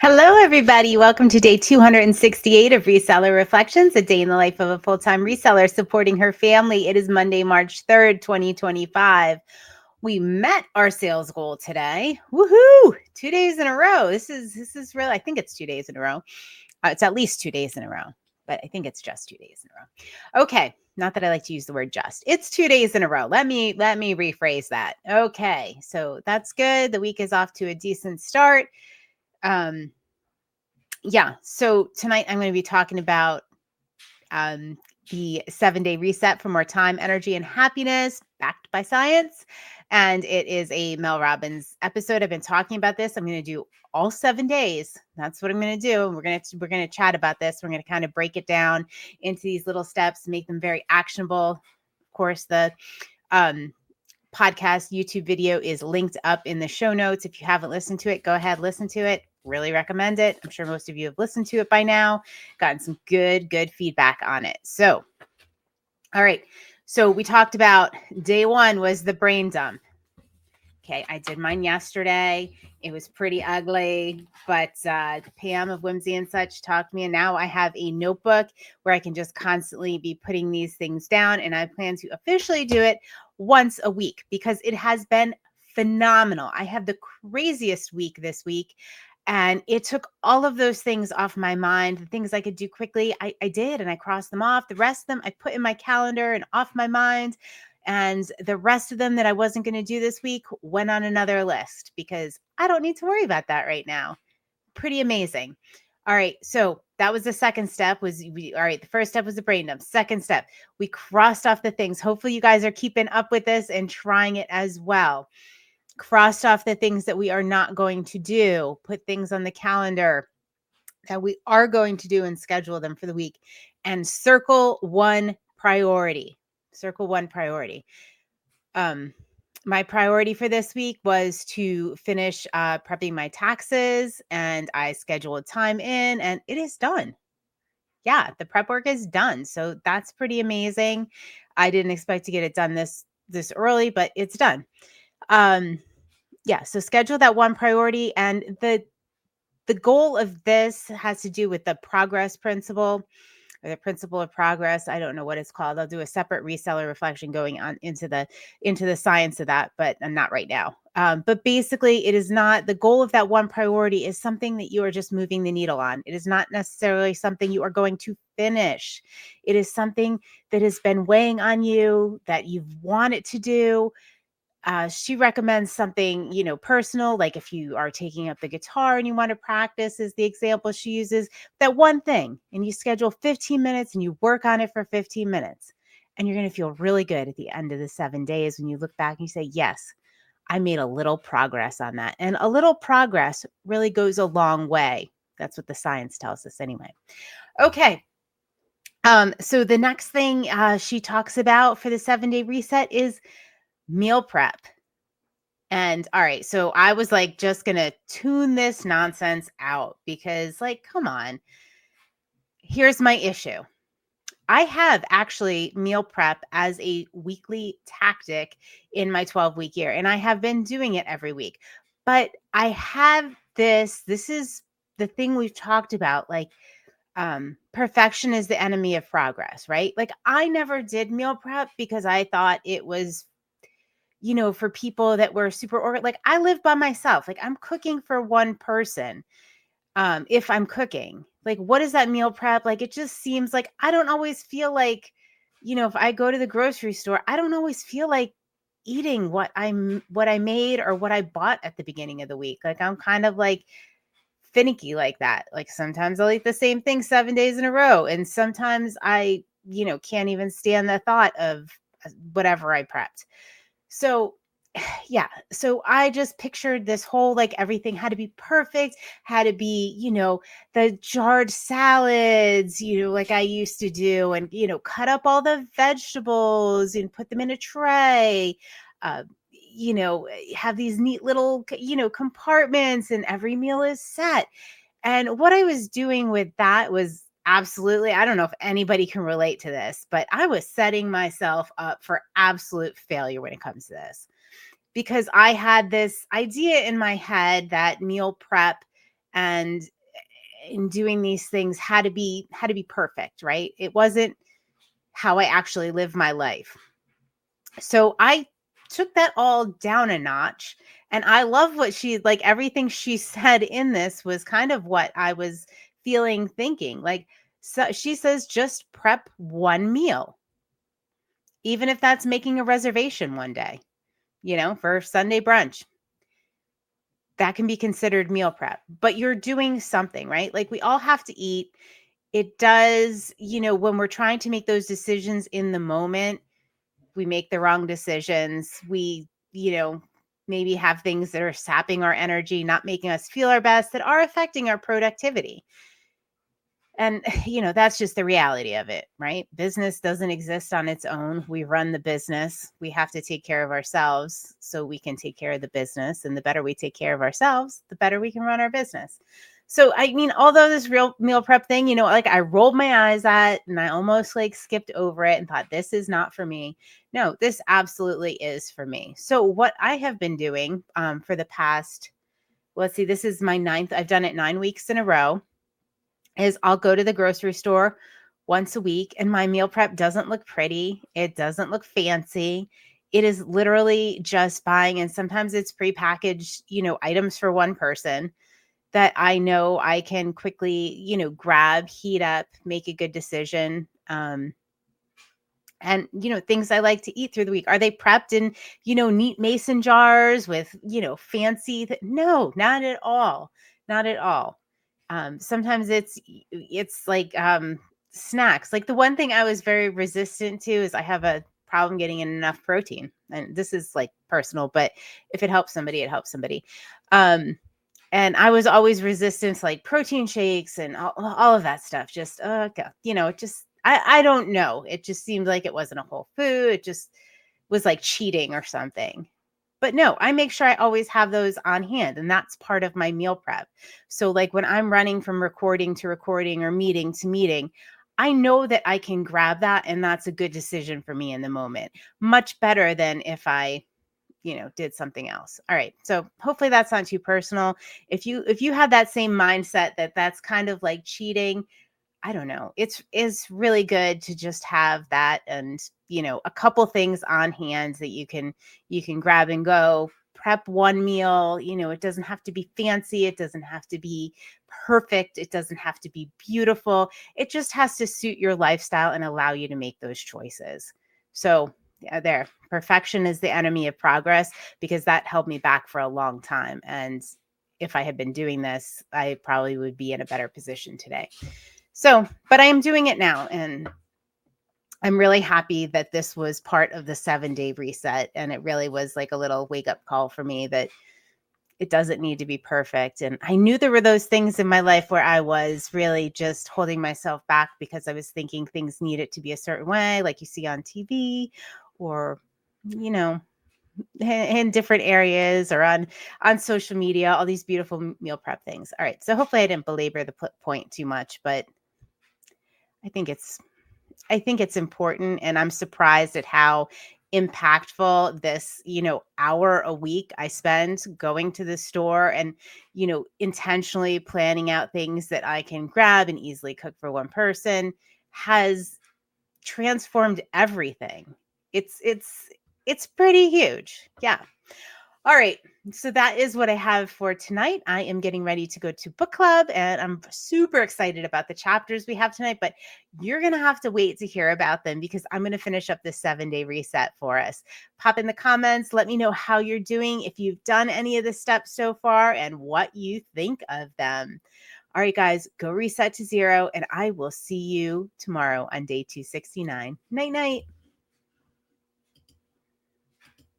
Hello, everybody. Welcome to day 268 of Reseller Reflections, a day in the life of a full-time reseller supporting her family. It is Monday, March 3rd, 2025. We met our sales goal today. Woohoo! 2 days in a row. This is really, I think it's 2 days in a row. It's at least 2 days in a row, but I think it's just 2 days in a row. Okay. Not that I like to use the word just. It's 2 days in a row. Let me rephrase that. Okay. So that's good. The week is off to a decent start. Yeah, so tonight I'm going to be talking about the 7-day reset for more time, energy, and happiness, backed by science. And it is a Mel Robbins episode. I've been talking about this. I'm going to do all 7 days. That's what I'm going to do. And we're going to chat about this. We're going to kind of break it down into these little steps, make them very actionable. Of course, the podcast YouTube video is linked up in the show notes. If you haven't listened to it, go ahead, listen to it. Really recommend it. I'm sure most of you have listened to it by now, gotten some good feedback on it. So, all right. So we talked about day 1 was the brain dump. Okay, I did mine yesterday. It was pretty ugly, but Pam of Whimsy and Such talked to me, and now I have a notebook where I can just constantly be putting these things down, and I plan to officially do it once a week because it has been phenomenal. I have the craziest week this week, and it took all of those things off my mind. The things I could do quickly, I did, and I crossed them off. The rest of them I put in my calendar and off my mind. And the rest of them that I wasn't going to do this week went on another list because I don't need to worry about that right now. Pretty amazing. All right. So that was the second step all right. The first step was the brain dump. Second step, we crossed off the things. Hopefully you guys are keeping up with this and trying it as well. Crossed off the things that we are not going to do, put things on the calendar that we are going to do and schedule them for the week, and circle one priority. Circle one priority. My priority for this week was to finish prepping my taxes, and I scheduled time in, and it is done. Yeah, the prep work is done. So that's pretty amazing. I didn't expect to get it done this early, but it's done. Yeah, so schedule that one priority, and the goal of this has to do with the progress principle, or the principle of progress. I don't know what it's called. I'll do a separate reseller reflection going on into the science of that, but not right now. But basically, it is not the goal of that one priority is something that you are just moving the needle on. It is not necessarily something you are going to finish. It is something that has been weighing on you that you've wanted to do. She recommends something, personal, like if you are taking up the guitar and you want to practice, is the example she uses. That one thing, and you schedule 15 minutes and you work on it for 15 minutes. And you're going to feel really good at the end of the 7 days when you look back and you say, yes, I made a little progress on that. And a little progress really goes a long way. That's what the science tells us anyway. Okay. So the next thing she talks about for the 7-day reset is meal prep. And all right, so I was like, just gonna tune this nonsense out because, like, come on. Here's my issue. I have actually meal prep as a weekly tactic in my 12-week year, and I have been doing it every week. But I have this is the thing we've talked about, like, perfection is the enemy of progress, right? Like, I never did meal prep because I thought it was for people that were super organized. Like, I live by myself. Like, I'm cooking for one person. If I'm cooking, like, what is that meal prep? Like, it just seems like I don't always feel like, if I go to the grocery store, I don't always feel like eating what I made or what I bought at the beginning of the week. Like, I'm kind of like finicky like that. Like, sometimes I'll eat the same thing 7 days in a row. And sometimes I, can't even stand the thought of whatever I prepped. So, yeah. So I just pictured this whole, like, everything had to be perfect, had to be, the jarred salads, like I used to do, and, cut up all the vegetables and put them in a tray. Uh, have these neat little, compartments, and every meal is set. And what I was doing with that was absolutely, I don't know if anybody can relate to this, but I was setting myself up for absolute failure when it comes to this, because I had this idea in my head that meal prep and in doing these things had to be perfect, right? It wasn't how I actually live my life. So I took that all down a notch, and I love what everything she said in this was kind of what I was feeling, thinking. Like, so she says, just prep one meal, even if that's making a reservation one day, for Sunday brunch. That can be considered meal prep, but you're doing something, right? Like, we all have to eat. It does, when we're trying to make those decisions in the moment, we make the wrong decisions. We, maybe have things that are sapping our energy, not making us feel our best, that are affecting our productivity. And, that's just the reality of it, right? Business doesn't exist on its own. We run the business. We have to take care of ourselves so we can take care of the business. And the better we take care of ourselves, the better we can run our business. So, I mean, although this real meal prep thing, I rolled my eyes at, and I almost skipped over it and thought, this is not for me. No, this absolutely is for me. So what I have been doing for the past, let's see, this is my 9th. I've done it 9 weeks in a row. Is I'll go to the grocery store once a week, and my meal prep doesn't look pretty. It doesn't look fancy. It is literally just buying, and sometimes it's prepackaged, items for one person that I know I can quickly, grab, heat up, make a good decision. And, things I like to eat through the week. Are they prepped in, neat mason jars with, fancy? No, not at all. Not at all. Sometimes it's like snacks. Like, the one thing I was very resistant to is I have a problem getting in enough protein. And this is like personal, but if it helps somebody, it helps somebody. And I was always resistant to like protein shakes and all of that stuff. Just, I don't know. It just seemed like it wasn't a whole food. It just was like cheating or something. But no, I make sure I always have those on hand, and that's part of my meal prep. So like when I'm running from recording to recording or meeting to meeting, I know that I can grab that, and that's a good decision for me in the moment. Much better than if I did something else. All right. So hopefully that's not too personal. If you have that same mindset that that's kind of like cheating, I don't know. It's really good to just have that, and a couple things on hand that you can grab and go. Prep one meal. It doesn't have to be fancy. It doesn't have to be perfect. It doesn't have to be beautiful. It just has to suit your lifestyle and allow you to make those choices. So there, perfection is the enemy of progress, because that held me back for a long time. And if I had been doing this, I probably would be in a better position today. So, but I am doing it now, and I'm really happy that this was part of the 7-day reset. And it really was like a little wake up call for me that it doesn't need to be perfect. And I knew there were those things in my life where I was really just holding myself back because I was thinking things needed to be a certain way, like you see on TV, or, in different areas, or on social media, all these beautiful meal prep things. All right. So hopefully I didn't belabor the point too much, but I think it's important, and I'm surprised at how impactful this, hour a week I spend going to the store and, intentionally planning out things that I can grab and easily cook for one person has transformed everything. It's pretty huge. Yeah. All right. So that is what I have for tonight. I am getting ready to go to book club, and I'm super excited about the chapters we have tonight, but you're going to have to wait to hear about them, because I'm going to finish up this 7-day reset for us. Pop in the comments. Let me know how you're doing, if you've done any of the steps so far, and what you think of them. All right, guys, go reset to 0, and I will see you tomorrow on day 269. Night, night.